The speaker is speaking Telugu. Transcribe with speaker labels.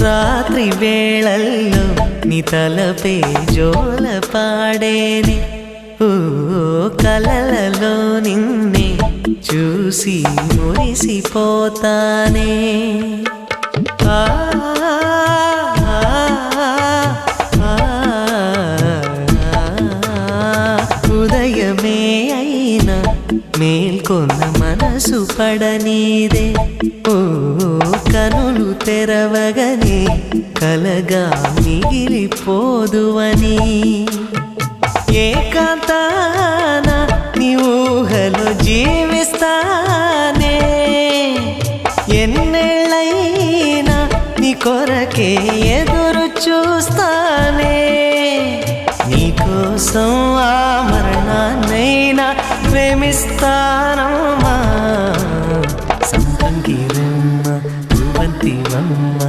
Speaker 1: రాత్రి వేళల్లో నీ తలపే జోల పాడేనే ఓ కలలలో నిన్నే చూసి మురిసిపోతానే ఉదయమే అయినా మేల్కొన్న మనసు పడనీదే ఓ కనులు తెరవగనే కలగా మిగిలిపోదువని ఏకాంతాన నీ ఊహలో జీవిస్తానే ఎన్నేళ్ళైనా నీ కొరకే ఎదురు చూస్తానే నీకోసం ఆ మరణాన్నైనా ప్రేమిస్తానమ్మా సంపంగిరమ్మ రువంతివమ్మ